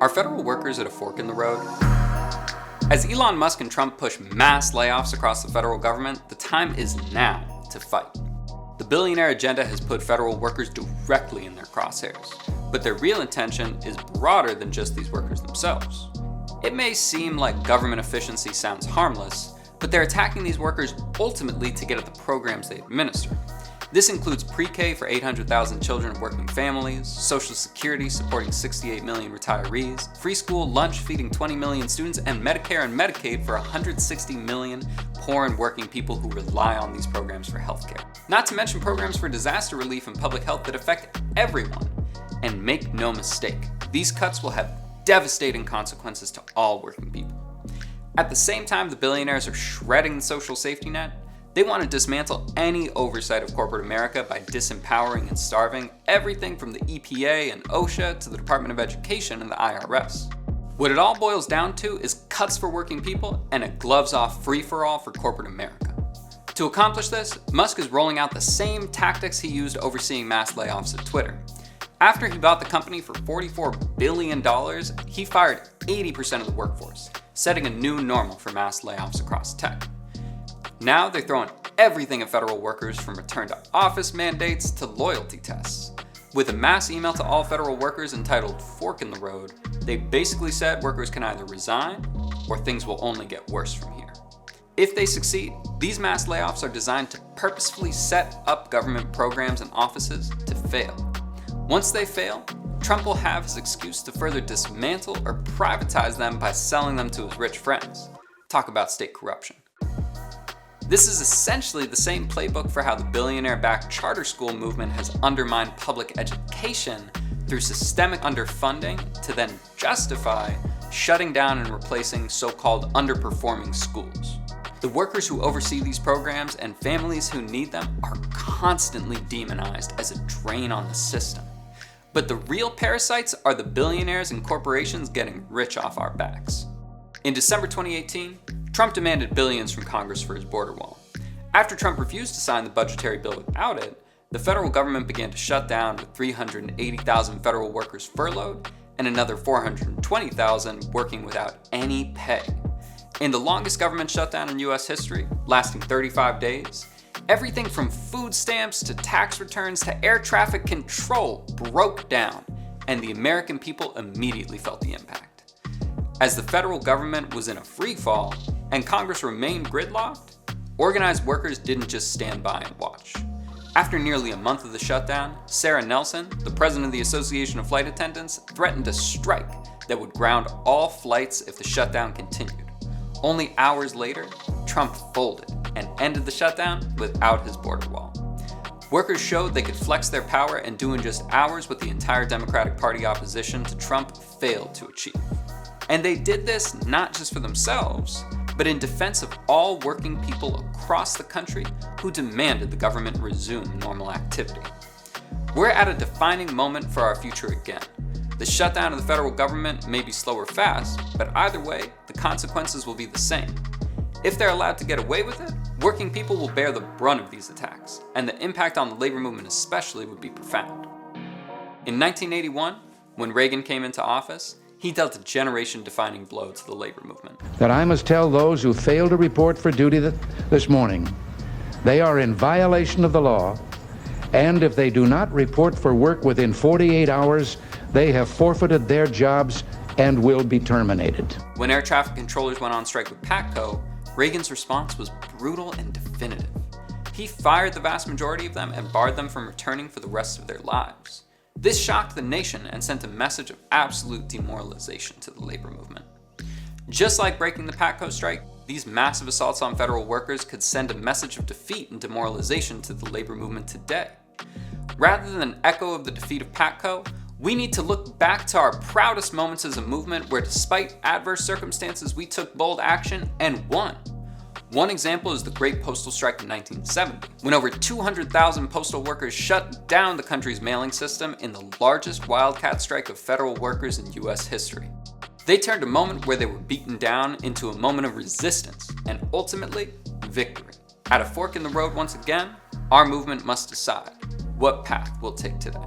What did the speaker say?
Are federal workers at a fork in the road? As Elon Musk and Trump push mass layoffs across the federal government, the time is now to fight. The billionaire agenda has put federal workers directly in their crosshairs, but their real intention is broader than just these workers themselves. It may seem like government efficiency sounds harmless, but they're attacking these workers ultimately to get at the programs they administer. This includes pre-K for 800,000 children of working families, Social Security supporting 68 million retirees, free school lunch feeding 20 million students, and Medicare and Medicaid for 160 million poor and working people who rely on these programs for healthcare. Not to mention programs for disaster relief and public health that affect everyone. And make no mistake, these cuts will have devastating consequences to all working people. At the same time the billionaires are shredding the social safety net, they want to dismantle any oversight of corporate America by disempowering and starving everything from the EPA and OSHA to the Department of Education and the IRS. What it all boils down to is cuts for working people and a gloves-off free-for-all for corporate America. To accomplish this, Musk is rolling out the same tactics he used overseeing mass layoffs at Twitter. After he bought the company for $44 billion, he fired 80% of the workforce, setting a new normal for mass layoffs across tech. Now they're throwing everything at federal workers, from return to office mandates to loyalty tests. With a mass email to all federal workers entitled "Fork in the Road," they basically said workers can either resign or things will only get worse from here. If they succeed, these mass layoffs are designed to purposefully set up government programs and offices to fail. Once they fail, Trump will have his excuse to further dismantle or privatize them by selling them to his rich friends. Talk about state corruption. This is essentially the same playbook for how the billionaire-backed charter school movement has undermined public education through systemic underfunding to then justify shutting down and replacing so-called underperforming schools. The workers who oversee these programs and families who need them are constantly demonized as a drain on the system. But the real parasites are the billionaires and corporations getting rich off our backs. In December 2018, Trump demanded billions from Congress for his border wall. After Trump refused to sign the budgetary bill without it, the federal government began to shut down, with 380,000 federal workers furloughed and another 420,000 working without any pay. In the longest government shutdown in US history, lasting 35 days, everything from food stamps to tax returns to air traffic control broke down, and the American people immediately felt the impact. As the federal government was in a free fall and Congress remained gridlocked, organized workers didn't just stand by and watch. After nearly a month of the shutdown, Sarah Nelson, the president of the Association of Flight Attendants, threatened a strike that would ground all flights if the shutdown continued. Only hours later, Trump folded and ended the shutdown without his border wall. Workers showed they could flex their power and do in just hours what the entire Democratic Party opposition to Trump failed to achieve. And they did this not just for themselves, but in defense of all working people across the country who demanded the government resume normal activity. We're at a defining moment for our future again. The shutdown of the federal government may be slow or fast, but either way, the consequences will be the same. If they're allowed to get away with it, working people will bear the brunt of these attacks, and the impact on the labor movement especially would be profound. In 1981, when Reagan came into office, he dealt a generation-defining blow to the labor movement. That I must tell those who fail to report for duty this morning, they are in violation of the law, and if they do not report for work within 48 hours, they have forfeited their jobs and will be terminated. When air traffic controllers went on strike with PATCO, Reagan's response was brutal and definitive. He fired the vast majority of them and barred them from returning for the rest of their lives. This shocked the nation and sent a message of absolute demoralization to the labor movement. Just like breaking the PATCO strike, these massive assaults on federal workers could send a message of defeat and demoralization to the labor movement today. Rather than an echo of the defeat of PATCO, we need to look back to our proudest moments as a movement where, despite adverse circumstances, we took bold action and won. One example is the Great Postal Strike in 1970, when over 200,000 postal workers shut down the country's mailing system in the largest wildcat strike of federal workers in US history. They turned a moment where they were beaten down into a moment of resistance and ultimately victory. At a fork in the road once again, our movement must decide what path we'll take today.